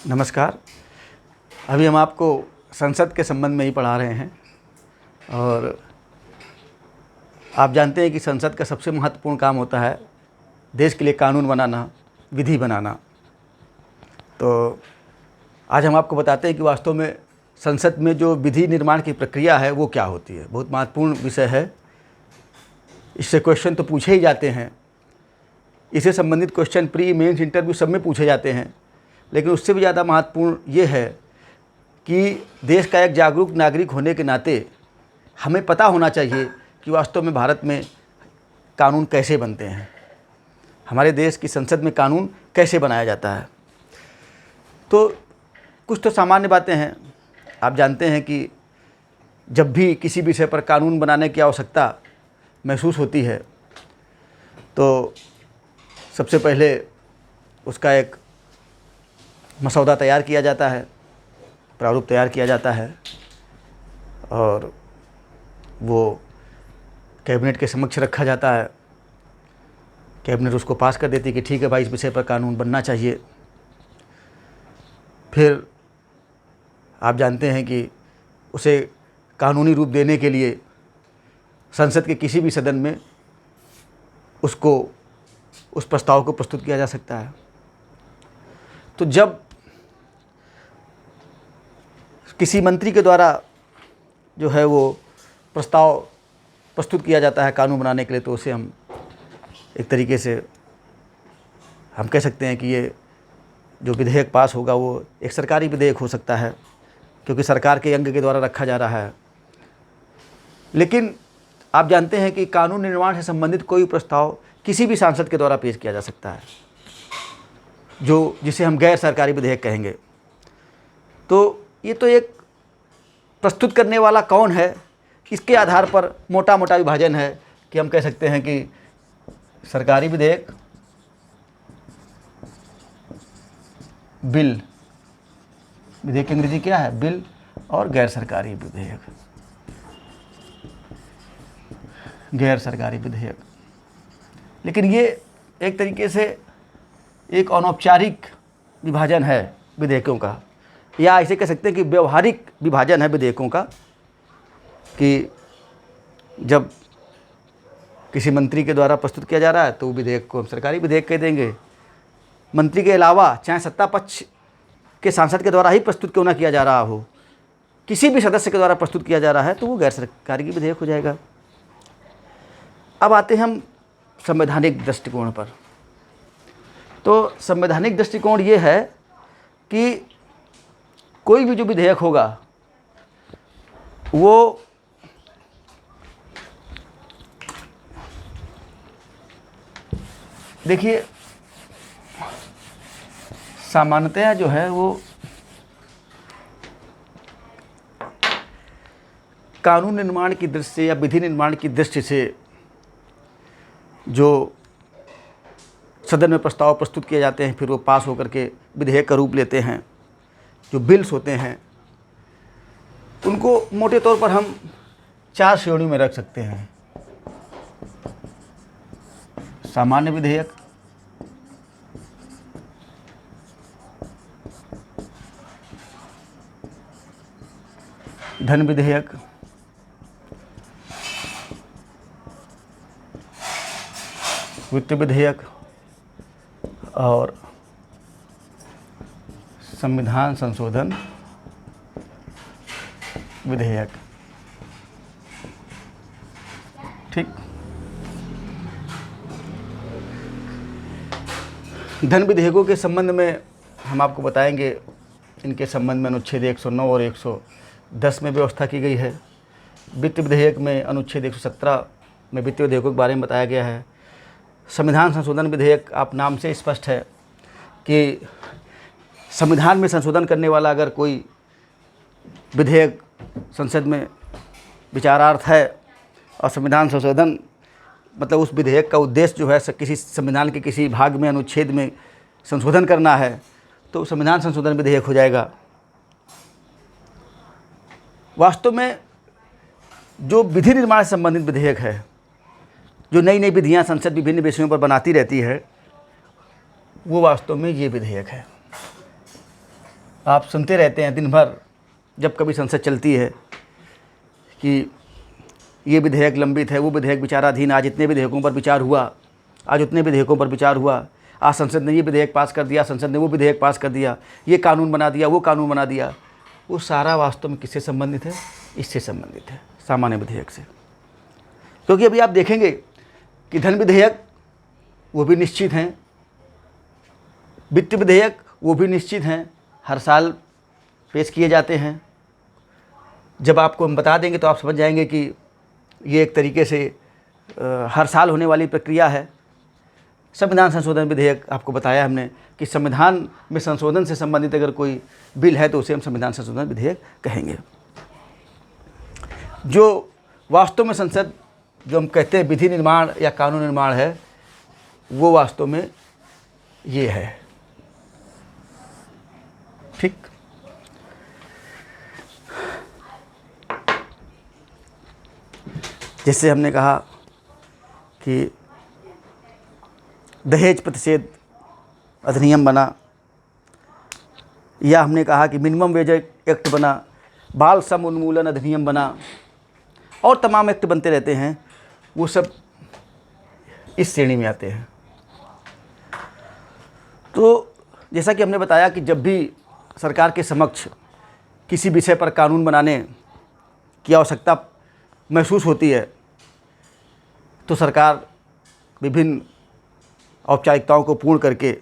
नमस्कार। अभी हम आपको संसद के संबंध में ही पढ़ा रहे हैं और आप जानते हैं कि संसद का सबसे महत्वपूर्ण काम होता है देश के लिए कानून बनाना, विधि बनाना। तो आज हम आपको बताते हैं कि वास्तव में संसद में जो विधि निर्माण की प्रक्रिया है वो क्या होती है। बहुत महत्वपूर्ण विषय है, इससे क्वेश्चन तो पूछे ही जाते हैं, इससे संबंधित क्वेश्चन प्री मेंस इंटरव्यू सब में पूछे जाते हैं। लेकिन उससे भी ज़्यादा महत्वपूर्ण ये है कि देश का एक जागरूक नागरिक होने के नाते हमें पता होना चाहिए कि वास्तव में भारत में कानून कैसे बनते हैं, हमारे देश की संसद में कानून कैसे बनाया जाता है। तो कुछ तो सामान्य बातें हैं। आप जानते हैं कि जब भी किसी विषय पर कानून बनाने की आवश्यकता महसूस होती है तो सबसे पहले उसका एक मसौदा तैयार किया जाता है, प्रारूप तैयार किया जाता है और वो कैबिनेट के समक्ष रखा जाता है। कैबिनेट उसको पास कर देती है कि ठीक है भाई, इस विषय पर कानून बनना चाहिए। फिर आप जानते हैं कि उसे कानूनी रूप देने के लिए संसद के किसी भी सदन में उस प्रस्ताव को प्रस्तुत किया जा सकता है। तो जब किसी मंत्री के द्वारा जो है वो प्रस्ताव प्रस्तुत किया जाता है कानून बनाने के लिए, तो उसे हम एक तरीके से हम कह सकते हैं कि ये जो विधेयक पास होगा वो एक सरकारी विधेयक हो सकता है, क्योंकि सरकार के अंग के द्वारा रखा जा रहा है। लेकिन आप जानते हैं कि कानून निर्माण से संबंधित कोई प्रस्ताव किसी भी सांसद के द्वारा पेश किया जा सकता है, जिसे हम गैर सरकारी विधेयक कहेंगे। तो ये तो एक प्रस्तुत करने वाला कौन है, इसके आधार पर मोटा मोटा विभाजन है कि हम कह सकते हैं कि सरकारी विधेयक, बिल, विधेयक की अंग्रेजी क्या है, बिल, और गैर सरकारी विधेयक, गैर सरकारी विधेयक। लेकिन ये एक तरीके से एक अनौपचारिक विभाजन है विधेयकों का, या ऐसे कह सकते हैं कि व्यवहारिक विभाजन है विधेयकों का, कि जब किसी मंत्री के द्वारा प्रस्तुत किया जा रहा है तो विधेयक को हम सरकारी विधेयक कह देंगे। मंत्री के अलावा चाहे सत्ता पक्ष के सांसद के द्वारा ही प्रस्तुत क्यों ना किया जा रहा हो, किसी भी सदस्य के द्वारा प्रस्तुत किया जा रहा है तो वो गैर सरकारी विधेयक हो जाएगा। अब आते हैं हम संवैधानिक दृष्टिकोण पर। तो संवैधानिक दृष्टिकोण ये है कि कोई भी जो विधेयक होगा वो देखिए सामान्यतः जो है वो कानून निर्माण की दृष्टि से या विधि निर्माण की दृष्टि से जो सदन में प्रस्ताव प्रस्तुत किए जाते हैं, फिर वो पास होकर के विधेयक का रूप लेते हैं, जो बिल्स होते हैं, उनको मोटे तौर पर हम 4 श्रेणियों में रख सकते हैं। सामान्य विधेयक, धन विधेयक, वित्त विधेयक और संविधान संशोधन विधेयक। ठीक। धन विधेयकों के संबंध में हम आपको बताएंगे, इनके संबंध में अनुच्छेद 109 और 110 में व्यवस्था की गई है। वित्त विधेयक में अनुच्छेद 117 में वित्त विधेयकों के बारे में बताया गया है। संविधान संशोधन विधेयक, आप नाम से स्पष्ट है कि संविधान में संशोधन करने वाला अगर कोई विधेयक संसद में विचारार्थ है और संविधान संशोधन मतलब उस विधेयक का उद्देश्य जो है किसी संविधान के किसी भाग में, अनुच्छेद में संशोधन करना है, तो संविधान संशोधन विधेयक हो जाएगा। वास्तव में जो विधि निर्माण से संबंधित विधेयक है, जो नई नई विधियां संसद विभिन्न विषयों पर बनाती रहती है, वो वास्तव में ये विधेयक है। आप सुनते रहते हैं दिन भर जब कभी संसद चलती है कि ये विधेयक लंबित है, वो विधेयक विचाराधीन, आज इतने विधेयकों पर विचार हुआ, आज उतने विधेयकों पर विचार हुआ, आज संसद ने ये विधेयक पास कर दिया, संसद ने वो विधेयक पास कर दिया, ये कानून बना दिया, वो कानून बना दिया। वो सारा वास्तव में किससे संबंधित है? इससे संबंधित है, सामान्य विधेयक से। क्योंकि अभी आप देखेंगे कि धन विधेयक वो भी निश्चित हैं, वित्त विधेयक वो भी निश्चित हैं, हर साल पेश किए जाते हैं। जब आपको हम बता देंगे तो आप समझ जाएंगे कि ये एक तरीके से हर साल होने वाली प्रक्रिया है। संविधान संशोधन विधेयक आपको बताया हमने कि संविधान में संशोधन से संबंधित अगर कोई बिल है तो उसे हम संविधान संशोधन विधेयक कहेंगे। जो वास्तव में संसद जो हम कहते हैं विधि निर्माण या कानून निर्माण है, वो वास्तव में ये है। ठीक, जैसे हमने कहा कि दहेज प्रतिषेध अधिनियम बना, या हमने कहा कि मिनिमम वेज एक्ट बना, बाल श्रम उन्मूलन अधिनियम बना, और तमाम एक्ट बनते रहते हैं, वो सब इस श्रेणी में आते हैं। तो जैसा कि हमने बताया कि जब भी सरकार के समक्ष किसी विषय पर कानून बनाने की आवश्यकता महसूस होती है तो सरकार विभिन्न औपचारिकताओं को पूर्ण करके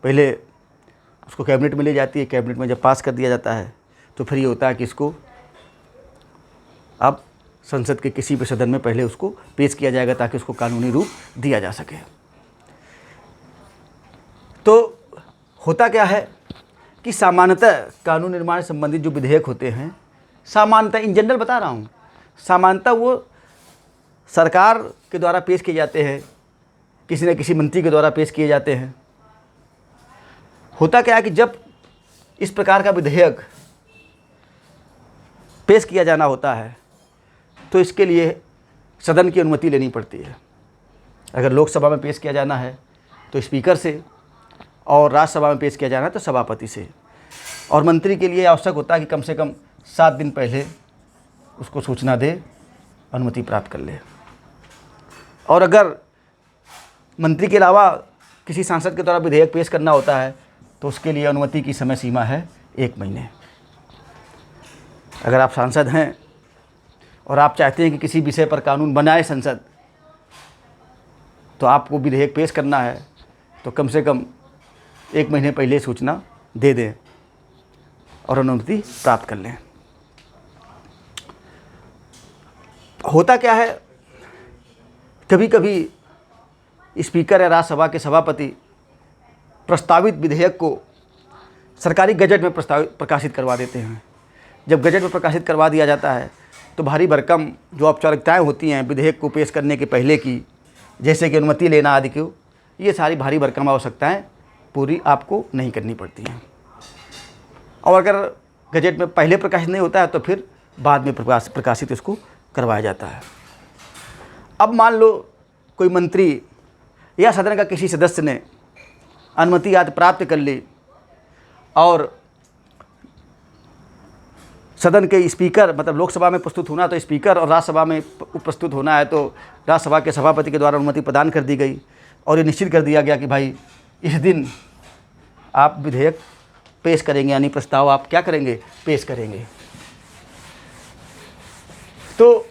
पहले उसको कैबिनेट में ले जाती है। कैबिनेट में जब पास कर दिया जाता है तो फिर ये होता है कि इसको अब संसद के किसी भी सदन में पहले उसको पेश किया जाएगा ताकि उसको कानूनी रूप दिया जा सके। तो होता क्या है कि सामान्यतः कानून निर्माण से संबंधित जो विधेयक होते हैं, सामान्यतः इन जनरल बता रहा हूँ, सामान्यतः वो सरकार के द्वारा पेश किए जाते हैं, किसी न किसी मंत्री के द्वारा पेश किए जाते हैं। होता क्या है कि जब इस प्रकार का विधेयक पेश किया जाना होता है तो इसके लिए सदन की अनुमति लेनी पड़ती है। अगर लोकसभा में पेश किया जाना है तो स्पीकर से, और राज्यसभा में पेश किया जाना है तो सभापति से। और मंत्री के लिए आवश्यक होता है कि कम से कम 7 दिन पहले उसको सूचना दे, अनुमति प्राप्त कर ले। और अगर मंत्री के अलावा किसी सांसद के द्वारा विधेयक पेश करना होता है तो उसके लिए अनुमति की समय सीमा है 1 महीने। अगर आप सांसद हैं और आप चाहते हैं कि किसी विषय पर कानून बनाए संसद, तो आपको विधेयक पेश करना है तो कम से कम 1 महीने पहले सूचना दे दें और अनुमति प्राप्त कर लें। होता क्या है, कभी कभी स्पीकर या राज्यसभा के सभापति प्रस्तावित विधेयक को सरकारी गजट में प्रकाशित करवा देते हैं। जब गजट में प्रकाशित करवा दिया जाता है तो भारी भरकम जो औपचारिकताएँ होती हैं विधेयक को पेश करने के पहले की, जैसे कि अनुमति लेना आदि को, ये सारी भारी भरकम आवश्यकताएँ पूरी आपको नहीं करनी पड़ती हैं। और अगर गजट में पहले प्रकाशित नहीं होता है तो फिर बाद में प्रकाशित इसको करवाया जाता है। अब मान लो कोई मंत्री या सदन का किसी सदस्य ने अनुमति आदि प्राप्त कर ली और सदन के स्पीकर, मतलब लोकसभा में प्रस्तुत होना तो स्पीकर और राज्यसभा में प्रस्तुत होना है तो राज्यसभा के सभापति के द्वारा अनुमति प्रदान कर दी गई और ये निश्चित कर दिया गया कि भाई इस दिन आप विधेयक पेश करेंगे, यानी प्रस्ताव आप क्या करेंगे, पेश करेंगे। तो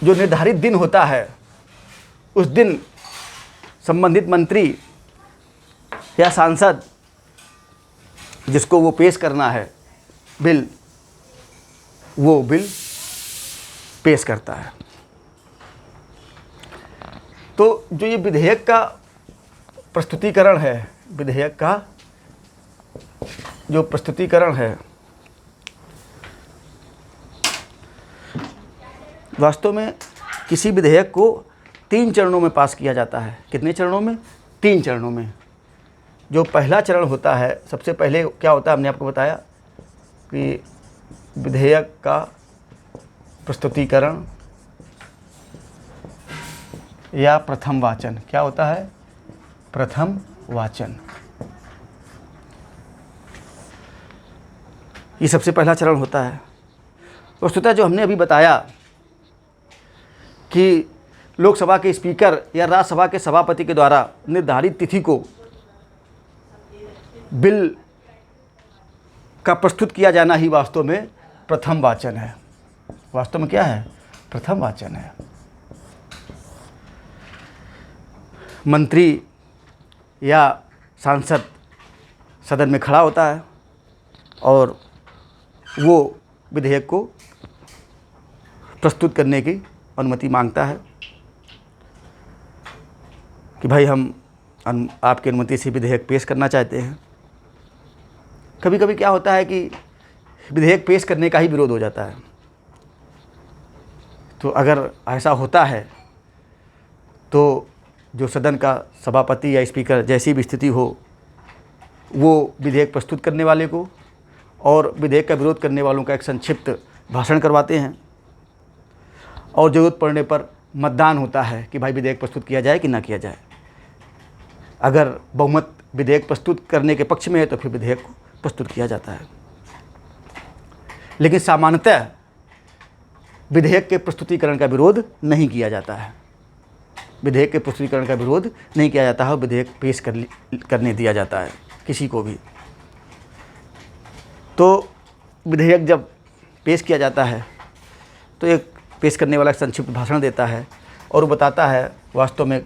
जो निर्धारित दिन होता है उस दिन संबंधित मंत्री या सांसद जिसको वो पेश करना है बिल, वो बिल पेश करता है। तो जो ये विधेयक का प्रस्तुतिकरण है, विधेयक का जो प्रस्तुतिकरण है, वास्तव में किसी विधेयक को 3 चरणों में पास किया जाता है। कितने चरणों में? 3 चरणों में। जो पहला चरण होता है, सबसे पहले क्या होता है, हमने आपको बताया कि विधेयक का प्रस्तुतिकरण या प्रथम वाचन। क्या होता है? प्रथम वाचन। ये सबसे पहला चरण होता है। वस्तुतः जो हमने अभी बताया कि लोकसभा के स्पीकर या राज्यसभा के सभापति के द्वारा निर्धारित तिथि को बिल का प्रस्तुत किया जाना ही वास्तव में प्रथम वाचन है। वास्तव में क्या है? प्रथम वाचन है। मंत्री या सांसद सदन में खड़ा होता है और वो विधेयक को प्रस्तुत करने की अनुमति मांगता है कि भाई हम आपकी अनुमति से विधेयक पेश करना चाहते हैं। कभी कभी क्या होता है कि विधेयक पेश करने का ही विरोध हो जाता है। तो अगर ऐसा होता है तो जो सदन का सभापति या स्पीकर जैसी भी स्थिति हो, वो विधेयक प्रस्तुत करने वाले को और विधेयक का विरोध करने वालों का एक संक्षिप्त भाषण करवाते हैं और ज़रूरत पड़ने पर मतदान होता है कि भाई विधेयक प्रस्तुत किया जाए कि ना किया जाए। अगर बहुमत विधेयक प्रस्तुत करने के पक्ष में है तो फिर विधेयक को प्रस्तुत किया जाता है। लेकिन सामान्यतः विधेयक के प्रस्तुतिकरण का विरोध नहीं किया जाता है। विधेयक के प्रस्तुतिकरण का विरोध नहीं किया जाता है, विधेयक पेश करने दिया जाता है किसी को भी। तो विधेयक जब पेश किया जाता है तो एक पेश करने वाला संक्षिप्त भाषण देता है और वो बताता है वास्तव में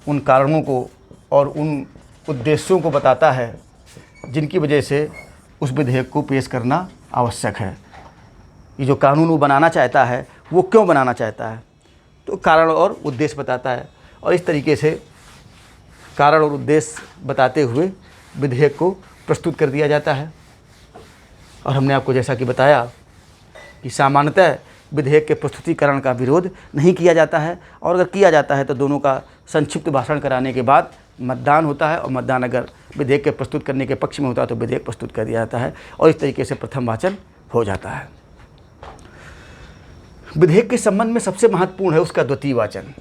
उन कारणों को और उन उद्देश्यों को बताता है जिनकी वजह से उस विधेयक को पेश करना आवश्यक है। ये जो कानून वो बनाना चाहता है वो क्यों बनाना चाहता है, तो कारण और उद्देश्य बताता है और इस तरीके से कारण और उद्देश्य बताते हुए विधेयक को प्रस्तुत कर दिया जाता है। और हमने आपको जैसा कि बताया कि सामान्यतः विधेयक के प्रस्तुतिकरण का विरोध नहीं किया जाता है और अगर किया जाता है तो दोनों का संक्षिप्त भाषण कराने के बाद मतदान होता है और मतदान अगर विधेयक के प्रस्तुत करने के पक्ष में होता है तो विधेयक प्रस्तुत कर दिया जाता है और इस तरीके से प्रथम वाचन हो जाता है। विधेयक के संबंध में सबसे महत्वपूर्ण है उसका द्वितीय वाचन।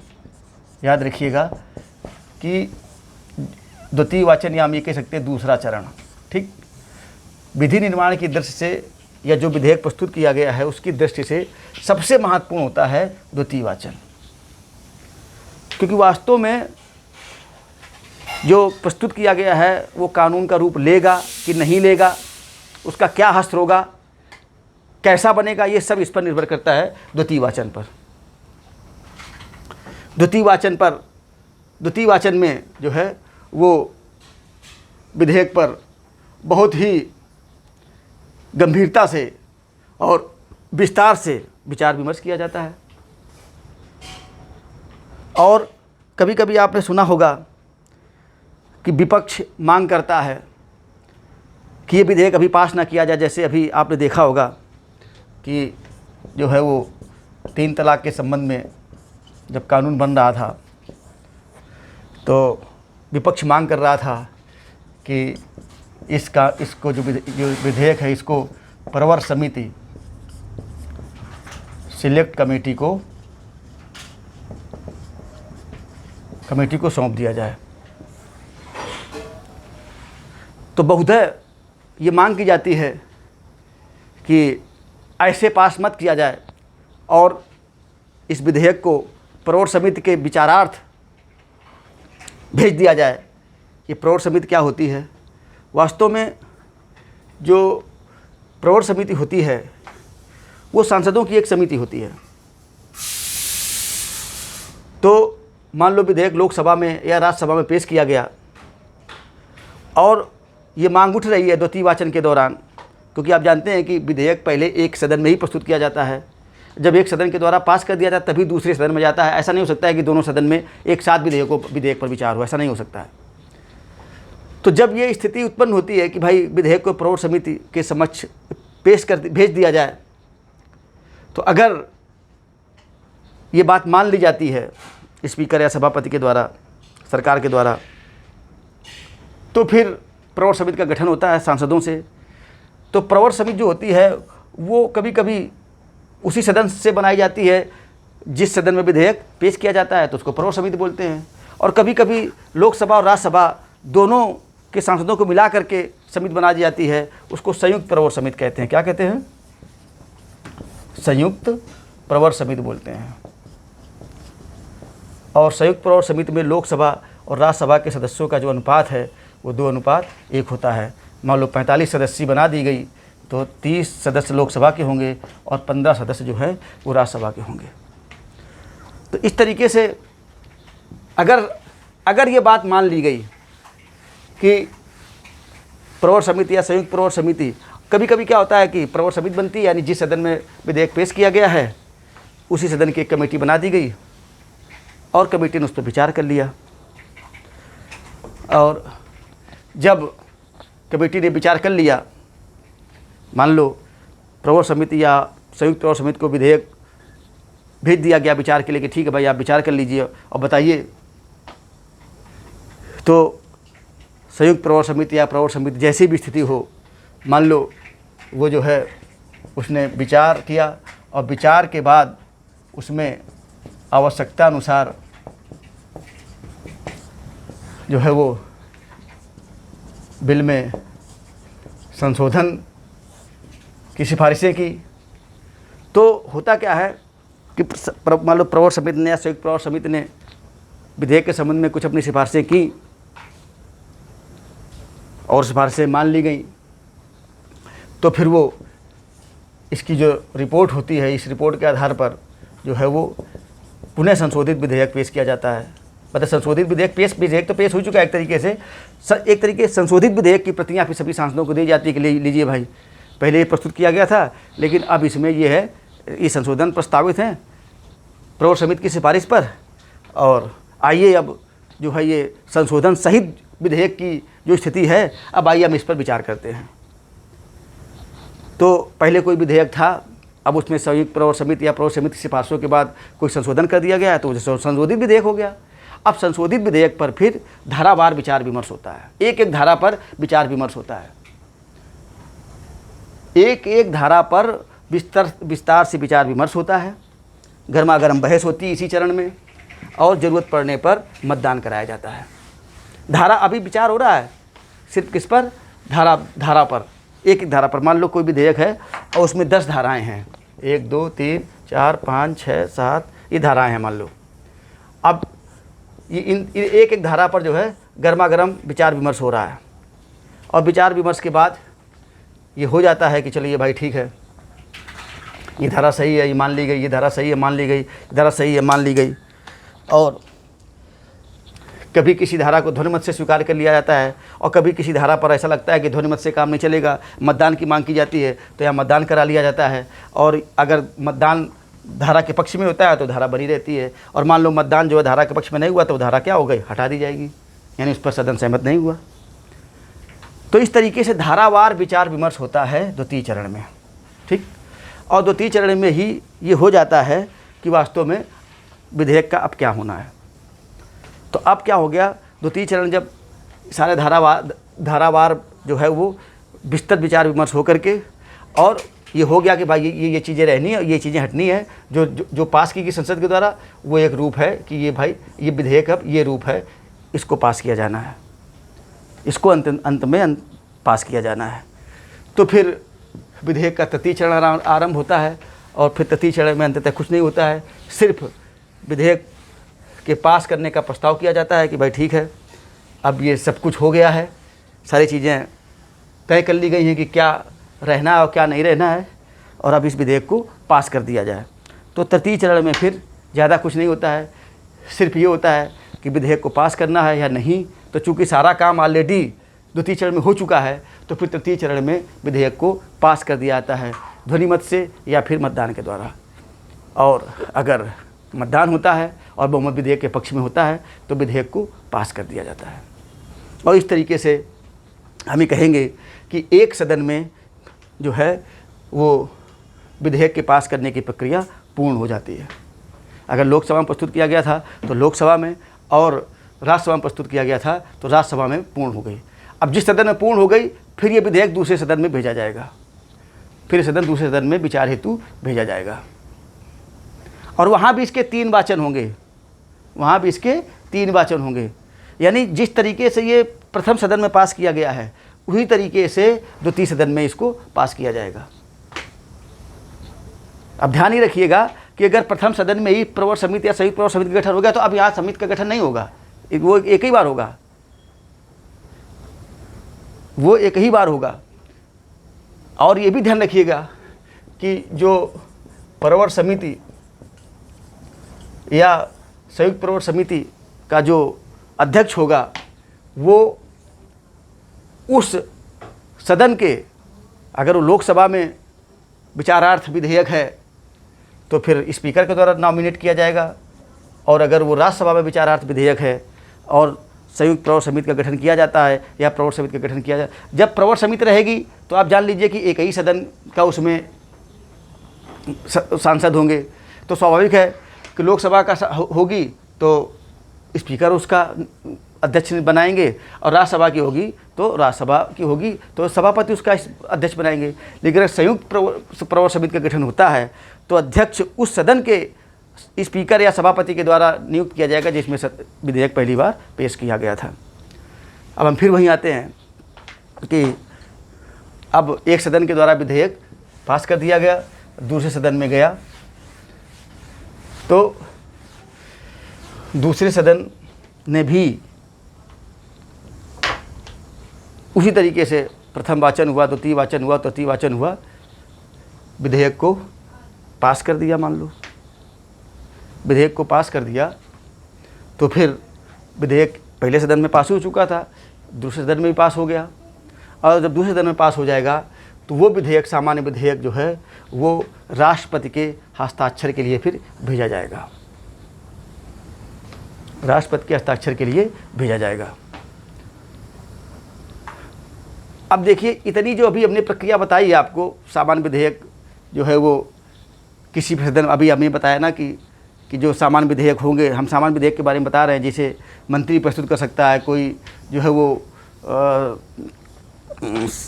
याद रखिएगा कि द्वितीय वाचन या हम ये कह सकते हैं दूसरा चरण। ठीक, विधि निर्माण की दृष्टि से या जो विधेयक प्रस्तुत किया गया है उसकी दृष्टि से सबसे महत्वपूर्ण होता है द्वितीय वाचन, क्योंकि वास्तव में जो प्रस्तुत किया गया है वो कानून का रूप लेगा कि नहीं लेगा, उसका क्या हस्त होगा, कैसा बनेगा, ये सब इस पर निर्भर करता है द्वितीय वाचन पर। द्वितीय वाचन में जो है वो विधेयक पर बहुत ही गंभीरता से और विस्तार से विचार विमर्श किया जाता है। और कभी कभी आपने सुना होगा कि विपक्ष मांग करता है कि ये विधेयक अभी पास ना किया जाए। जैसे अभी आपने देखा होगा कि जो है वो 3 तलाक के संबंध में जब कानून बन रहा था तो विपक्ष मांग कर रहा था कि इसको जो विधेयक है इसको प्रवर समिति सिलेक्ट कमेटी को सौंप दिया जाए। तो बहुधः ये मांग की जाती है कि ऐसे पास मत किया जाए और इस विधेयक को प्रवर समिति के विचारार्थ भेज दिया जाए। ये प्रवर समिति क्या होती है? वास्तव में जो प्रवर समिति होती है वो सांसदों की एक समिति होती है। तो मान लो विधेयक लोकसभा में या राज्यसभा में पेश किया गया और ये मांग उठ रही है द्वितीय वाचन के दौरान, क्योंकि आप जानते हैं कि विधेयक पहले एक सदन में ही प्रस्तुत किया जाता है। जब एक सदन के द्वारा पास कर दिया जाता है तभी दूसरे सदन में जाता है। ऐसा नहीं हो सकता है कि दोनों सदन में एक साथ विधेयक पर विचार हो, ऐसा नहीं हो सकता है। तो जब ये स्थिति उत्पन्न होती है कि भाई विधेयक को प्रवर समिति के समक्ष भेज दिया जाए, तो अगर ये बात मान ली जाती है स्पीकर या सभापति के द्वारा, सरकार के द्वारा, तो फिर प्रवर समिति का गठन होता है सांसदों से। तो प्रवर समिति जो होती है वो कभी कभी उसी सदन से बनाई जाती है जिस सदन में विधेयक पेश किया जाता है, तो उसको प्रवर समिति बोलते हैं। और कभी कभी लोकसभा और राज्यसभा दोनों के सांसदों को मिला करके समिति बना दी जाती है उसको संयुक्त प्रवर समिति कहते हैं। क्या कहते हैं? संयुक्त प्रवर समिति बोलते हैं। और संयुक्त प्रवर समिति में लोकसभा और राज्यसभा के सदस्यों का जो अनुपात है वो 2:1 होता है। मान लो 45 सदस्य बना दी गई तो 30 सदस्य लोकसभा के होंगे और 15 सदस्य जो है वो राज्यसभा के होंगे। तो इस तरीके से अगर ये बात मान ली गई कि प्रवर समिति या संयुक्त प्रवर समिति, कभी कभी क्या होता है कि प्रवर समिति बनती है, यानी जिस सदन में विधेयक पेश किया गया है उसी सदन की एक कमेटी बना दी गई और कमेटी ने उस पर विचार कर लिया। और जब कमेटी ने विचार कर लिया, मान लो प्रवर समिति या संयुक्त प्रवर समिति को विधेयक भेज दिया गया विचार के लिए कि ठीक है भाई आप विचार कर लीजिए और बताइए, तो संयुक्त प्रवर समिति या प्रवर समिति जैसी भी स्थिति हो, मान लो वो जो है उसने विचार किया और विचार के बाद उसमें आवश्यकता अनुसार जो है वो बिल में संशोधन की सिफारिशें की। तो होता क्या है कि मान लो प्रवर समिति ने या संयुक्त प्रवर समिति ने विधेयक के संबंध में कुछ अपनी सिफारिशें की और सिफारिशें मान ली गई, तो फिर वो इसकी जो रिपोर्ट होती है, इस रिपोर्ट के आधार पर जो है वो पुनः संशोधित विधेयक पेश किया जाता है। मतलब संशोधित विधेयक तो पेश हो चुका है एक तरीके से, संशोधित विधेयक की प्रतियाँ फिर सभी सांसदों को दी जाती है कि लीजिए भाई, पहले ये प्रस्तुत किया गया था लेकिन अब इसमें ये है, ये संशोधन प्रस्तावित हैं प्रवर समिति की सिफारिश पर, और आइए अब जो है ये संशोधन सहित विधेयक की जो स्थिति है, अब आइए हम इस पर विचार करते हैं। तो पहले कोई विधेयक था, अब उसमें संयुक्त प्रवर समिति या प्रवर समिति की सिफारिशों के बाद कोई संशोधन कर दिया गया है तो वो संशोधित विधेयक हो गया। अब संशोधित विधेयक पर फिर धारावार विचार विमर्श होता है, एक एक धारा पर विचार विमर्श होता है, एक एक धारा पर विस्तार से विचार विमर्श होता है, गर्मा गर्म बहस होती है इसी चरण में, और ज़रूरत पड़ने पर मतदान कराया जाता है। धारा अभी विचार हो रहा है सिर्फ किस पर? धारा पर, एक एक धारा पर। मान लो कोई विधेयक है और उसमें 10 धाराएं हैं, 1 2 3 4 5 6 7 ये धाराएं हैं मान लो। अब ये इन एक एक धारा पर जो है गर्मा गर्म विचार विमर्श हो रहा है, और विचार विमर्श के बाद ये हो जाता है कि चलिए भाई ठीक है, ये धारा सही है, ये मान ली गई, ये धारा सही है, मान ली गई, ये धारा सही है, मान ली गई। और कभी किसी धारा को ध्वनिमत से स्वीकार कर लिया जाता है और कभी किसी धारा पर ऐसा लगता है कि ध्वनिमत से काम नहीं चलेगा, मतदान की मांग की जाती है तो यहाँ मतदान करा लिया जाता है। और अगर मतदान धारा के पक्ष में होता है तो धारा बनी रहती है, और मान लो मतदान जो है धारा के पक्ष में नहीं हुआ तो धारा क्या हो गई? हटा दी जाएगी, यानी उस पर सदन सहमत नहीं हुआ। तो इस तरीके से धारावार विचार विमर्श होता है द्वितीय चरण में, ठीक। और द्वितीय चरण में ही ये हो जाता है कि वास्तव में विधेयक का अब क्या होना है। तो अब क्या हो गया, द्वितीय चरण जब सारे धारावार जो है वो विस्तृत विचार विमर्श होकर के, और ये हो गया कि भाई ये चीज़ें रहनी है, ये चीज़ें हटनी है, जो पास की गई संसद के द्वारा वो एक रूप है कि ये भाई ये विधेयक अब ये रूप है, इसको पास किया जाना है, इसको अंत में पास किया जाना है। तो फिर विधेयक का तृतीय चरण आरंभ होता है, और फिर तृतीय चरण में अंततः कुछ नहीं होता है, सिर्फ विधेयक के पास करने का प्रस्ताव किया जाता है कि भाई ठीक है, अब ये सब कुछ हो गया है, सारी चीज़ें तय कर ली गई हैं कि क्या रहना है और क्या नहीं रहना है, और अब इस विधेयक को पास कर दिया जाए। तो तृतीय चरण में फिर ज़्यादा कुछ नहीं होता है, सिर्फ ये होता है कि विधेयक को पास करना है या नहीं। तो चूँकि सारा काम ऑलरेडी द्वितीय चरण में हो चुका है, तो फिर तृतीय चरण में विधेयक को पास कर दिया जाता है ध्वनिमत से या फिर मतदान के द्वारा। और अगर मतदान होता है और बहुमत विधेयक के पक्ष में होता है तो विधेयक को पास कर दिया जाता है। और इस तरीके से हम ये कहेंगे कि एक सदन में जो है वो विधेयक के पास करने की प्रक्रिया पूर्ण हो जाती है। अगर लोकसभा में प्रस्तुत किया गया था तो लोकसभा में, और राज्यसभा में प्रस्तुत किया गया था तो राज्यसभा में पूर्ण हो गई। अब जिस सदन में पूर्ण हो गई, फिर ये विधेयक दूसरे सदन में भेजा जाएगा, फिर सदन दूसरे सदन में विचार हेतु भेजा जाएगा, और वहाँ भी इसके 3 वाचन होंगे, वहाँ भी इसके 3 वाचन होंगे। यानी जिस तरीके से ये प्रथम सदन में पास किया गया है उसी तरीके से द्वितीय सदन में इसको पास किया जाएगा। अब ध्यान ही रखिएगा कि अगर प्रथम सदन में ही प्रवर समिति या संयुक्त प्रवर समिति का गठन हो गया तो अब यहाँ समिति का गठन नहीं होगा, वो एक ही बार होगा, वो एक ही बार होगा। और ये भी ध्यान रखिएगा कि जो प्रवर समिति या संयुक्त प्रवर समिति का जो अध्यक्ष होगा वो उस सदन के, अगर वो लोकसभा में विचारार्थ विधेयक है तो फिर स्पीकर के द्वारा नॉमिनेट किया जाएगा, और अगर वो राज्यसभा में विचारार्थ विधेयक है और संयुक्त प्रवर समिति का गठन किया जाता है या प्रवर समिति का गठन किया जाता है, जब प्रवर समिति रहेगी तो आप जान लीजिए कि एक ही सदन का उसमें सांसद होंगे, तो स्वाभाविक है कि लोकसभा का होगी तो स्पीकर उसका अध्यक्ष बनाएंगे, और राज्यसभा की होगी तो सभापति उसका अध्यक्ष बनाएंगे। लेकिन अगर संयुक्त प्रवर समिति का गठन होता है तो अध्यक्ष उस सदन के स्पीकर या सभापति के द्वारा नियुक्त किया जाएगा जिसमें विधेयक पहली बार पेश किया गया था। अब हम फिर वहीं आते हैं कि अब एक सदन के द्वारा विधेयक पास कर दिया गया, दूसरे सदन में गया तो दूसरे सदन ने भी उसी तरीके से प्रथम वाचन हुआ, द्वितीय वाचन हुआ, तृतीय वाचन हुआ, विधेयक को पास कर दिया। मान लो विधेयक को पास कर दिया तो फिर विधेयक पहले सदन में पास हो चुका था, दूसरे सदन में भी पास हो गया, और जब दूसरे सदन में पास हो जाएगा तो वो विधेयक, सामान्य विधेयक जो है वो राष्ट्रपति के हस्ताक्षर के लिए फिर भेजा जाएगा, राष्ट्रपति के हस्ताक्षर के लिए भेजा जाएगा। अब देखिए इतनी जो अभी हमने प्रक्रिया बताई है आपको, सामान्य विधेयक जो है वो किसी भी सदन, अभी हमने बताया ना कि जो सामान्य विधेयक होंगे, हम सामान्य विधेयक के बारे में बता रहे हैं, जैसे मंत्री प्रस्तुत कर सकता है, कोई जो है वो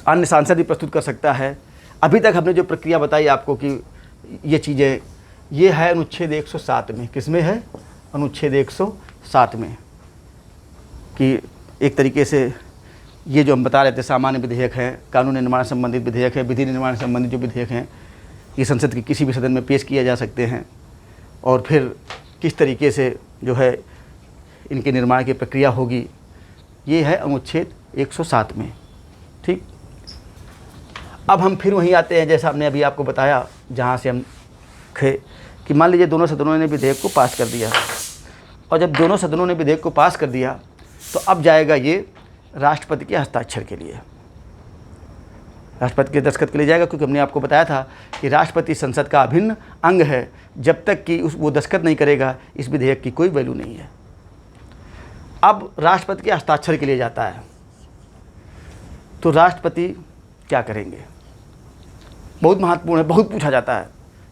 अन्य सांसद भी प्रस्तुत कर सकता है। अभी तक हमने जो प्रक्रिया बताई आपको कि ये चीज़ें, ये है अनुच्छेद 107 में। किसमें है? अनुच्छेद 107 में, कि एक तरीके से ये जो हम बता रहे थे सामान्य विधेयक हैं, कानून निर्माण संबंधित विधेयक है, विधि निर्माण संबंधित जो विधेयक हैं ये संसद के किसी भी सदन में पेश किया जा सकते हैं, और फिर किस तरीके से जो है इनके निर्माण की प्रक्रिया होगी, ये है अनुच्छेद 107 में। ठीक, अब हम फिर वहीं आते हैं जैसा हमने अभी आपको बताया, जहाँ से हम थे कि मान लीजिए दोनों सदनों ने विधेयक को पास कर दिया, और जब दोनों सदनों ने विधेयक को पास कर दिया तो अब जाएगा ये राष्ट्रपति के हस्ताक्षर के लिए, राष्ट्रपति के दस्तखत के लिए जाएगा, क्योंकि हमने आपको बताया था कि राष्ट्रपति संसद का अभिन्न अंग है, जब तक कि वो दस्तखत नहीं करेगा इस विधेयक की कोई वैल्यू नहीं है। अब राष्ट्रपति के हस्ताक्षर के लिए जाता है, तो राष्ट्रपति क्या करेंगे? बहुत महत्वपूर्ण है, बहुत पूछा जाता है,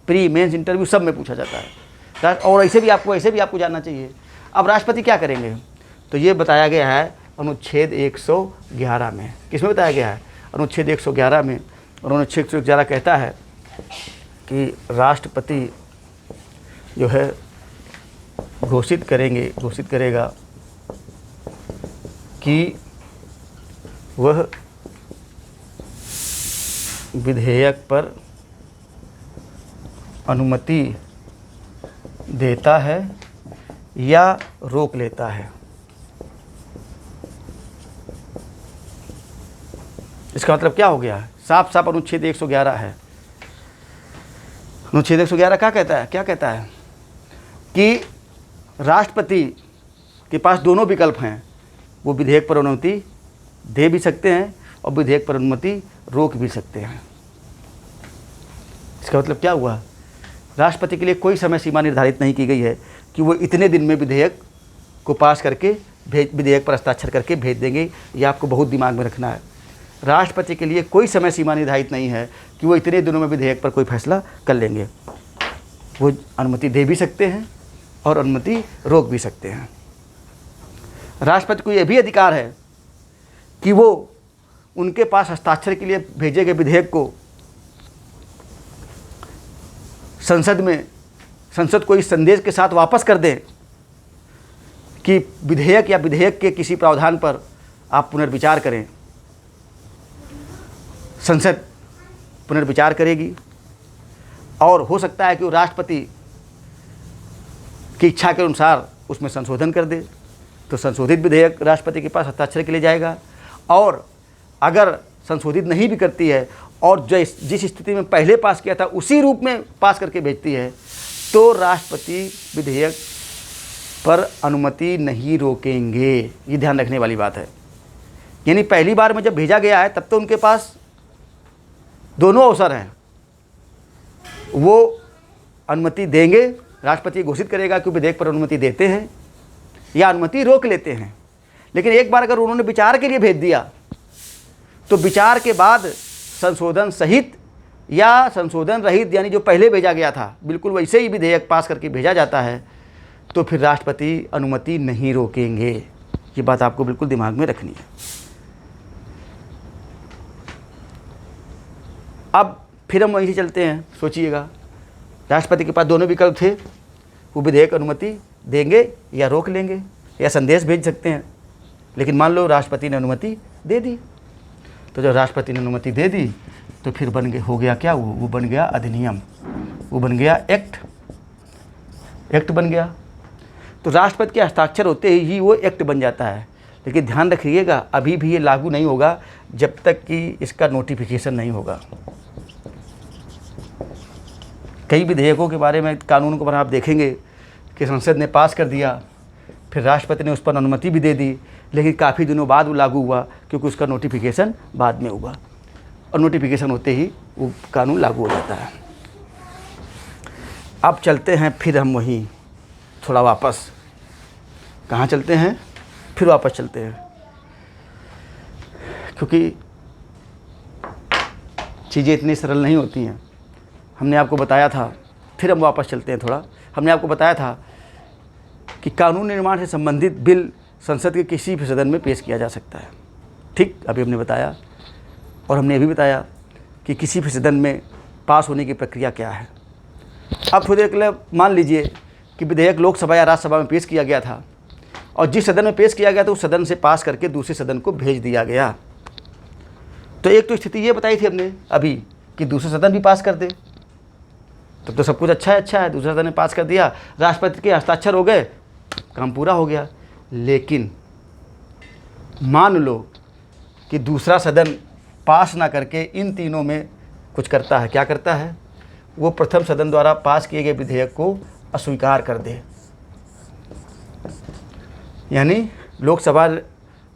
प्री मेंस इंटरव्यू सब में पूछा जाता है, और ऐसे भी आपको जानना चाहिए। अब राष्ट्रपति क्या करेंगे? तो ये बताया गया है अनुच्छेद 111 में। किसमें बताया गया है? अनुच्छेद 111 में। और अनुच्छेद 111 कहता है कि राष्ट्रपति जो है घोषित करेगा कि वह विधेयक पर अनुमति देता है या रोक लेता है। इसका मतलब क्या हो गया? साफ साफ अनुच्छेद 111 है। अनुच्छेद 111 क्या कहता है कि राष्ट्रपति के पास दोनों विकल्प हैं, वो विधेयक पर अनुमति दे भी सकते हैं और विधेयक पर अनुमति रोक भी सकते हैं। इसका मतलब क्या हुआ? राष्ट्रपति के लिए कोई समय सीमा निर्धारित नहीं की गई है कि वो इतने दिन में विधेयक को पास करके विधेयक पर हस्ताक्षर करके भेज देंगे। ये आपको बहुत दिमाग में रखना है। राष्ट्रपति के लिए कोई समय सीमा निर्धारित नहीं है कि वो इतने दिनों में विधेयक पर कोई फैसला कर लेंगे। वो अनुमति दे भी सकते हैं और अनुमति रोक भी सकते हैं। राष्ट्रपति को यह भी अधिकार है कि वो उनके पास हस्ताक्षर के लिए भेजे गए विधेयक को संसद को इस संदेश के साथ वापस कर दें कि विधेयक या विधेयक के किसी प्रावधान पर आप पुनर्विचार करें। संसद पुनर्विचार करेगी और हो सकता है कि वो राष्ट्रपति की इच्छा के अनुसार उसमें संशोधन कर दे, तो संशोधित विधेयक राष्ट्रपति के पास हस्ताक्षर के लिए जाएगा। और अगर संशोधित नहीं भी करती है और जिस स्थिति में पहले पास किया था उसी रूप में पास करके भेजती है, तो राष्ट्रपति विधेयक पर अनुमति नहीं रोकेंगे। ये ध्यान रखने वाली बात है। यानी पहली बार में जब भेजा गया है तब तो उनके पास दोनों अवसर हैं। वो अनुमति देंगे, राष्ट्रपति घोषित करेगा कि विधेयक पर अनुमति देते हैं या अनुमति रोक लेते हैं। लेकिन एक बार अगर उन्होंने विचार के लिए भेज दिया तो विचार के बाद संशोधन सहित या संशोधन रहित, यानी जो पहले भेजा गया था बिल्कुल वैसे ही विधेयक पास करके भेजा जाता है, तो फिर राष्ट्रपति अनुमति नहीं रोकेंगे। ये बात आपको बिल्कुल दिमाग में रखनी है। अब फिर हम वहीं से चलते हैं। सोचिएगा, राष्ट्रपति के पास दोनों विकल्प थे, वो विधेयक अनुमति देंगे या रोक लेंगे या संदेश भेज सकते हैं। लेकिन मान लो राष्ट्रपति ने अनुमति दे दी, तो जब राष्ट्रपति ने अनुमति दे दी तो फिर हो गया क्या, वो बन गया अधिनियम, वो बन गया एक्ट बन गया। तो राष्ट्रपति के हस्ताक्षर होते ही वो एक्ट बन जाता है। लेकिन ध्यान रखिएगा, अभी भी ये लागू नहीं होगा जब तक कि इसका नोटिफिकेशन नहीं होगा। कई विधेयकों के बारे में, कानून को आप देखेंगे कि संसद ने पास कर दिया, फिर राष्ट्रपति ने उस पर अनुमति भी दे दी, लेकिन काफ़ी दिनों बाद वो लागू हुआ क्योंकि उसका नोटिफिकेशन बाद में हुआ, और नोटिफिकेशन होते ही वो कानून लागू हो जाता है। अब चलते हैं फिर हम वहीं थोड़ा वापस, कहाँ चलते हैं, फिर वापस चलते हैं, क्योंकि चीज़ें इतनी सरल नहीं होती हैं। हमने आपको बताया था, फिर हम वापस चलते हैं थोड़ा, हमने आपको बताया था कि कानून निर्माण से संबंधित बिल संसद के किसी भी सदन में पेश किया जा सकता है। ठीक, अभी हमने बताया, और हमने ये भी बताया कि किसी भी सदन में पास होने की प्रक्रिया क्या है। अब थोड़ी देर के लिए मान लीजिए कि विधेयक लोकसभा या राज्यसभा में पेश किया गया था, और जिस सदन में पेश किया गया था उस सदन से पास करके दूसरे सदन को भेज दिया गया। तो एक तो स्थिति ये बताई थी हमने अभी कि दूसरे सदन भी पास कर दे, तब तो सब कुछ अच्छा है, दूसरे सदन ने पास कर दिया, राष्ट्रपति के हस्ताक्षर हो गए, काम पूरा हो गया। लेकिन मान लो कि दूसरा सदन पास ना करके इन तीनों में कुछ करता है। क्या करता है? वो प्रथम सदन द्वारा पास किए गए विधेयक को अस्वीकार कर दे। यानी लोकसभा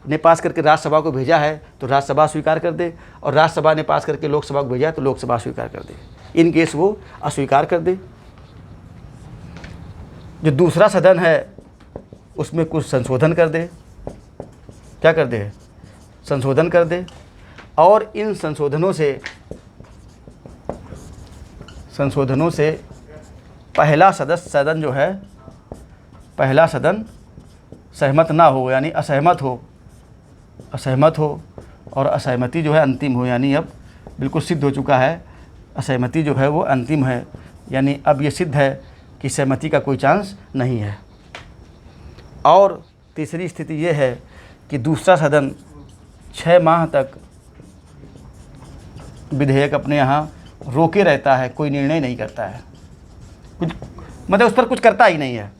ने पास करके राज्यसभा को भेजा है तो राज्यसभा स्वीकार कर दे, और राज्यसभा ने पास करके लोकसभा को भेजा है तो लोकसभा स्वीकार कर दे। इन केस वो अस्वीकार कर दे। जो दूसरा सदन है उसमें कुछ संशोधन कर दे। क्या कर दे? संशोधन कर दे, और इन संशोधनों से पहला सदन जो है, पहला सदन सहमत ना हो, यानी असहमत हो, और असहमति जो है अंतिम हो, यानी अब बिल्कुल सिद्ध हो चुका है, असहमति जो है वो अंतिम है, यानी अब ये सिद्ध है कि सहमति का कोई चांस नहीं है। और तीसरी स्थिति ये है कि दूसरा सदन 6 माह तक विधेयक अपने यहाँ रोके रहता है, कोई निर्णय नहीं करता है, कुछ मतलब उस पर कुछ करता ही नहीं है।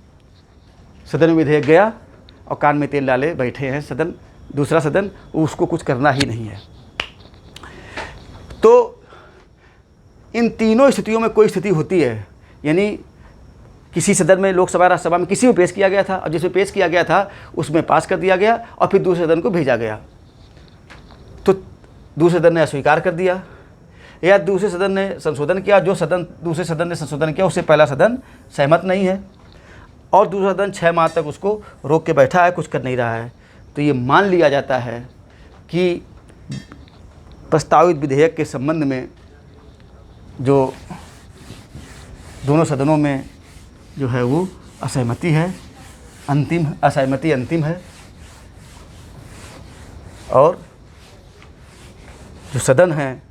सदन में विधेयक गया और कान में तेल डाले बैठे हैं दूसरा सदन, उसको कुछ करना ही नहीं है। तो इन तीनों स्थितियों में कोई स्थिति होती है, यानी किसी सदन में, लोकसभा राज्यसभा में किसी में पेश किया गया था, और जिसमें पेश किया गया था उसमें पास कर दिया गया और फिर दूसरे सदन को भेजा गया, तो दूसरे सदन ने अस्वीकार कर दिया, या दूसरे सदन ने संशोधन किया, जो सदन दूसरे सदन ने संशोधन किया उससे पहला सदन सहमत नहीं है, और दूसरा सदन 6 माह तक उसको रोक के बैठा है, कुछ कर नहीं रहा है। तो ये मान लिया जाता है कि प्रस्तावित विधेयक के संबंध में जो दोनों सदनों में जो है वो असहमति है, असहमति अंतिम है, और जो सदन है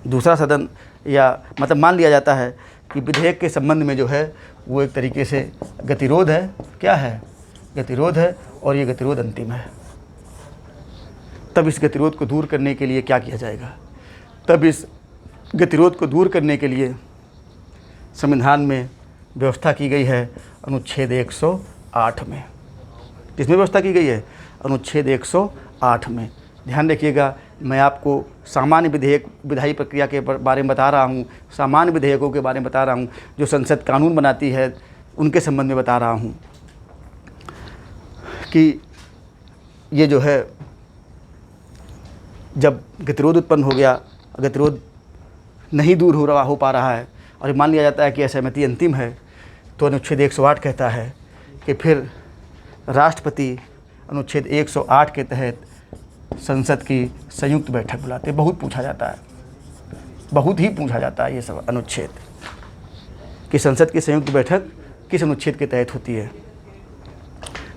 दूसरा सदन, या मतलब मान लिया जाता है कि विधेयक के संबंध में जो है वो एक तरीके से गतिरोध है। क्या है? गतिरोध है, और ये गतिरोध अंतिम है। तब इस गतिरोध को दूर करने के लिए क्या किया जाएगा? तब इस गतिरोध को दूर करने के लिए संविधान में व्यवस्था की गई है अनुच्छेद 108 में। किसमें व्यवस्था की गई है? अनुच्छेद 108 में। ध्यान रखिएगा, मैं आपको सामान्य विधायी प्रक्रिया के बारे में बता रहा हूँ, सामान्य विधेयकों के बारे में बता रहा हूँ, जो संसद कानून बनाती है उनके संबंध में बता रहा हूँ कि ये जो है, जब गतिरोध उत्पन्न हो गया, गतिरोध नहीं दूर हो पा रहा है और मान लिया जाता है कि असहमति अंतिम है, तो अनुच्छेद 108 कहता है कि फिर राष्ट्रपति अनुच्छेद 108 के तहत संसद की संयुक्त बैठक बुलाते। बहुत पूछा जाता है, बहुत ही पूछा जाता है ये सब अनुच्छेद कि संसद की संयुक्त बैठक किस अनुच्छेद के तहत होती है।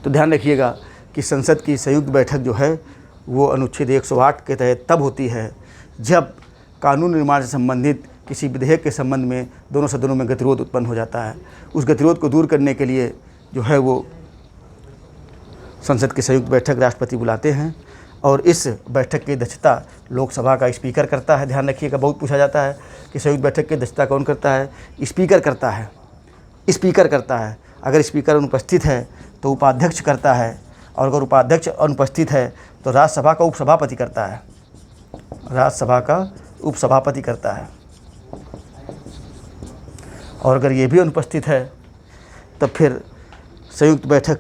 तो ध्यान रखिएगा कि संसद की संयुक्त बैठक जो है वो अनुच्छेद 108 के तहत तब होती है जब कानून निर्माण से संबंधित किसी विधेयक के संबंध में दोनों सदनों में गतिरोध उत्पन्न हो जाता है। उस गतिरोध को दूर करने के लिए जो है वो संसद की संयुक्त बैठक राष्ट्रपति बुलाते हैं और इस बैठक की अध्यक्षता लोकसभा का स्पीकर करता है। ध्यान रखिएगा, बहुत पूछा जाता है कि संयुक्त बैठक की अध्यक्षता कौन करता है? स्पीकर करता है। स्पीकर करता है। अगर स्पीकर अनुपस्थित है तो उपाध्यक्ष करता है, और अगर उपाध्यक्ष अनुपस्थित है तो राज्यसभा का उपसभापति करता है। राज्यसभा का उपसभापति करता है। और अगर ये भी अनुपस्थित है तब फिर संयुक्त बैठक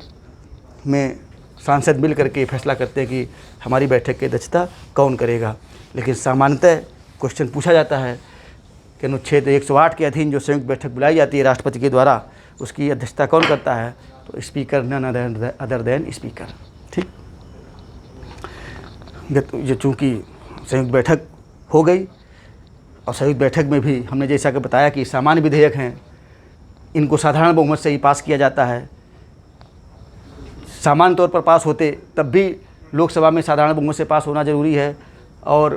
में सांसद मिल करके फैसला करते हैं कि हमारी बैठक की अध्यक्षता कौन करेगा। लेकिन सामान्यतः क्वेश्चन पूछा जाता है कि अनुच्छेद 108 के अधीन जो संयुक्त बैठक बुलाई जाती है राष्ट्रपति के द्वारा, उसकी अध्यक्षता कौन करता है? तो speaker, none other than speaker. ठीक, जो चूँकि संयुक्त बैठक हो गई और संयुक्त बैठक में भी हमने जैसा कि बताया कि सामान्य विधेयक हैं, इनको साधारण बहुमत से ही पास किया जाता है। सामान्य तौर पर पास होते तब भी लोकसभा में साधारण बहुमत से पास होना ज़रूरी है और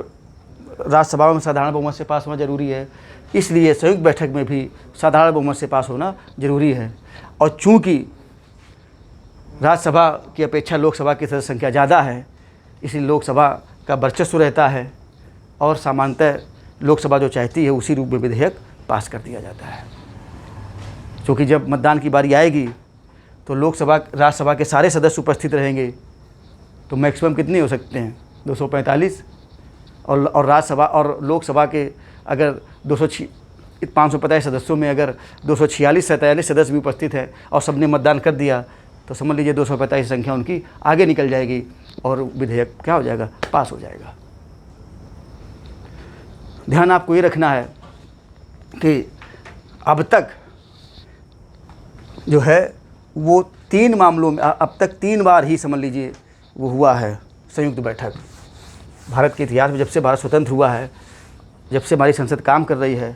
राज्यसभा में साधारण बहुमत से पास होना ज़रूरी है। इसलिए संयुक्त बैठक में भी साधारण बहुमत से पास होना ज़रूरी है। और चूँकि राज्यसभा की अपेक्षा लोकसभा की सदस्य संख्या ज़्यादा है, इसलिए लोकसभा का वर्चस्व रहता है और सामान्यतः लोकसभा जो चाहती है उसी रूप में विधेयक पास कर दिया जाता है। क्योंकि जब मतदान की बारी आएगी तो लोकसभा, राज्यसभा के सारे सदस्य उपस्थित रहेंगे, तो मैक्सिमम कितने हो सकते हैं? 245। और राज्यसभा और लोकसभा के अगर 550 सदस्यों में अगर 246-47 सदस्य भी उपस्थित है और सबने मतदान कर दिया, तो समझ लीजिए 245 संख्या उनकी आगे निकल जाएगी और विधेयक क्या हो जाएगा? पास हो जाएगा। ध्यान आपको ये रखना है कि अब तक जो है वो 3 मामलों में, अब तक 3 बार ही समझ लीजिए वो हुआ है संयुक्त बैठक। भारत के इतिहास में जब से भारत स्वतंत्र हुआ है, जब से हमारी संसद काम कर रही है,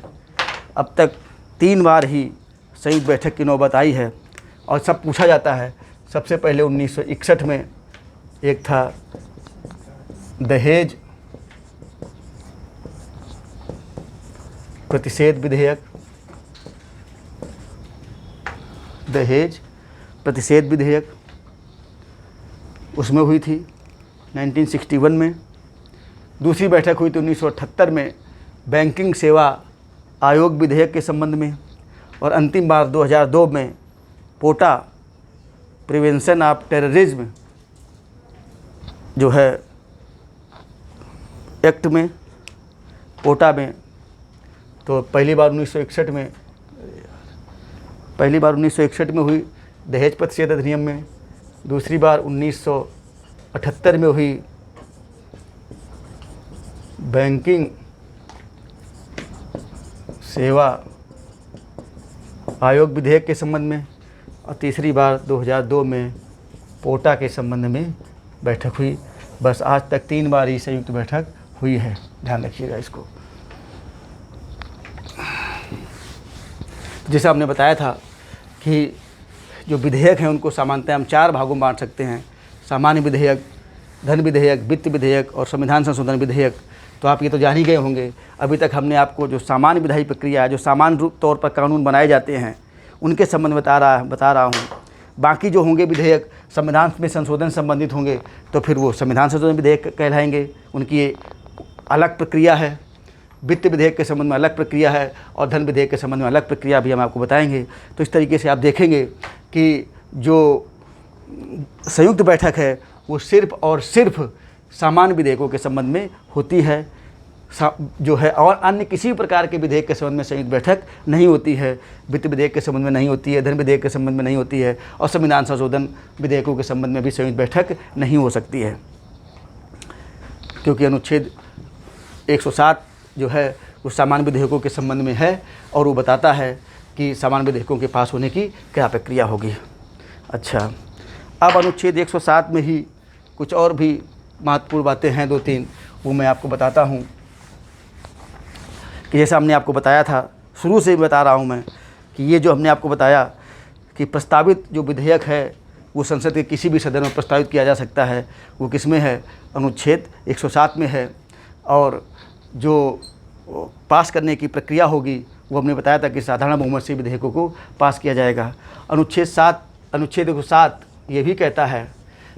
अब तक 3 बार ही संयुक्त बैठक की नौबत आई है। और सब पूछा जाता है, सबसे पहले 1961 में एक था दहेज प्रतिषेध विधेयक, दहेज प्रतिषेध विधेयक, उसमें हुई थी 1961 में। दूसरी बैठक हुई थी 1978 में बैंकिंग सेवा आयोग विधेयक के संबंध में, और अंतिम बार 2002 में पोटा प्रिवेंशन ऑफ टेररिज्म जो है एक्ट में, पोटा में। तो पहली बार 1961 में हुई दहेज प्रतिषेध अधिनियम में, दूसरी बार 1978 में हुई बैंकिंग सेवा आयोग विधेयक के संबंध में, और तीसरी बार 2002 में पोटा के संबंध में बैठक हुई। बस आज तक 3 बार ही संयुक्त बैठक हुई है। ध्यान रखिएगा इसको। जैसा हमने बताया था कि जो विधेयक हैं उनको सामान्यतः हम 4 भागों में बांट सकते हैं: सामान्य विधेयक, धन विधेयक, वित्त विधेयक और संविधान संशोधन विधेयक। तो आप ये तो जान ही गए होंगे। अभी तक हमने आपको जो सामान्य विधायी प्रक्रिया है, जो सामान्य रूप तौर पर कानून बनाए जाते हैं, उनके संबंध में बता रहा हूँ। बाकी जो होंगे विधेयक संविधान में संशोधन संबंधित होंगे तो फिर वो संविधान संशोधन विधेयक कहलाएंगे, उनकी अलग प्रक्रिया है। वित्त विधेयक के संबंध में अलग प्रक्रिया है और धन विधेयक के संबंध में अलग प्रक्रिया भी हम आपको बताएंगे। तो इस तरीके से आप देखेंगे कि जो संयुक्त बैठक है वो सिर्फ और सिर्फ सामान्य विधेयकों के संबंध में होती है जो है, और अन्य किसी प्रकार के विधेयक के संबंध में संयुक्त बैठक नहीं होती है। वित्त विधेयक के संबंध में नहीं होती है, धन विधेयक के संबंध में नहीं होती है, और संविधान संशोधन विधेयकों के संबंध में भी संयुक्त बैठक नहीं हो सकती है, क्योंकि अनुच्छेद 107 जो है वो सामान्य विधेयकों के संबंध में है और वो बताता है कि सामान्य विधेयकों के पास होने की क्या प्रक्रिया होगी। अच्छा, अब अनुच्छेद 107 में ही कुछ और भी महत्वपूर्ण बातें हैं 2-3, वो मैं आपको बताता हूँ। कि जैसा हमने आपको बताया था, शुरू से ही बता रहा हूँ मैं कि ये जो हमने आपको बताया कि प्रस्तावित जो विधेयक है वो संसद के किसी भी सदन में प्रस्तावित किया जा सकता है, वो किस में है? अनुच्छेद 107 में है। और जो पास करने की प्रक्रिया होगी वो हमने बताया था कि साधारण बहुमत से विधेयकों को पास किया जाएगा। अनुच्छेद 107 ये भी कहता है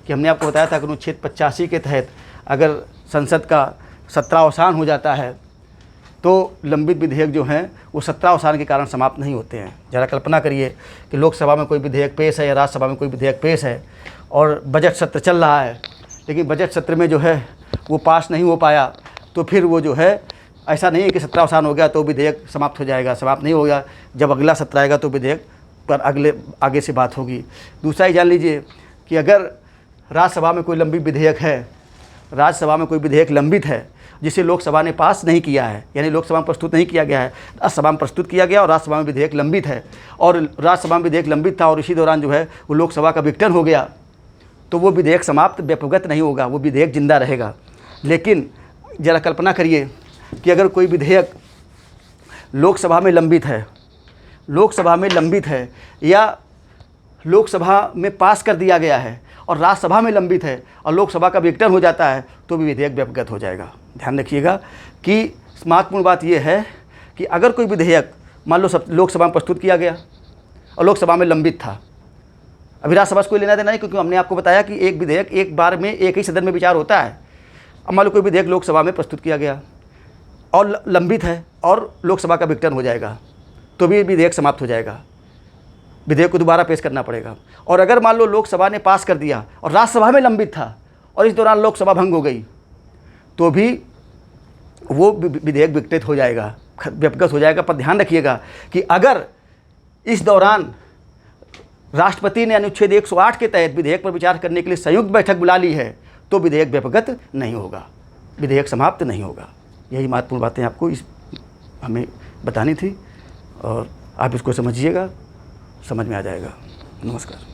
कि हमने आपको बताया था कि अनुच्छेद 85 के तहत अगर संसद का 17 अवसान हो जाता है तो लंबित विधेयक जो हैं वो 17 अवसान के कारण समाप्त नहीं होते हैं। ज़रा कल्पना करिए कि लोकसभा में कोई विधेयक पेश है या राज्यसभा में कोई विधेयक पेश है और बजट सत्र चल रहा है, लेकिन बजट सत्र में जो है वो पास नहीं हो पाया, तो फिर वो जो है ऐसा नहीं है कि 17 अवसान हो गया तो विधेयक समाप्त हो जाएगा, समाप्त नहीं होगा। जब अगला सत्र आएगा तो विधेयक पर आगे से बात होगी। दूसरा ही जान लीजिए कि अगर राज्यसभा में कोई लंबित विधेयक है, राज्यसभा में कोई विधेयक लंबित है जिसे लोकसभा ने पास नहीं किया है, यानी लोकसभा में प्रस्तुत नहीं किया गया है, राज्यसभा में प्रस्तुत किया गया और राज्यसभा में विधेयक लंबित है, और राज्यसभा में विधेयक लंबित था और इसी दौरान जो है वो लोकसभा का विघटन हो गया, तो वो विधेयक समाप्त व्यपगत नहीं होगा, वो विधेयक जिंदा रहेगा। लेकिन ज़रा कल्पना करिए कि अगर कोई विधेयक लोकसभा में लंबित है या लोकसभा में पास कर दिया गया है और राज्यसभा में लंबित है और लोकसभा का विघटन हो जाता है, तो भी विधेयक व्यपगत हो जाएगा। ध्यान रखिएगा कि महत्वपूर्ण बात यह है कि अगर कोई विधेयक मान लो लोकसभा में प्रस्तुत किया गया और लोकसभा में लंबित था, अभी राज्यसभा से कोई लेना देना नहीं, क्योंकि हमने आपको बताया कि एक विधेयक एक बार में एक ही सदन में विचार होता है। अब मान लो कोई विधेयक लोकसभा में प्रस्तुत किया गया और लंबित है और लोकसभा का विघटन हो जाएगा, तो भी विधेयक समाप्त हो जाएगा, विधेयक को दोबारा पेश करना पड़ेगा। और अगर मान लो लोकसभा ने पास कर दिया और राज्यसभा में लंबित था और इस दौरान लोकसभा भंग हो गई, तो भी वो विधेयक विघटित हो जाएगा, व्यपगत हो जाएगा। पर ध्यान रखिएगा कि अगर इस दौरान राष्ट्रपति ने अनुच्छेद 108 के तहत विधेयक पर विचार करने के लिए संयुक्त बैठक बुला ली है, तो विधेयक व्यपगत नहीं होगा, विधेयक समाप्त नहीं होगा। यही महत्वपूर्ण बातें आपको हमें बतानी थी और आप इसको समझिएगा, समझ में आ जाएगा। नमस्कार।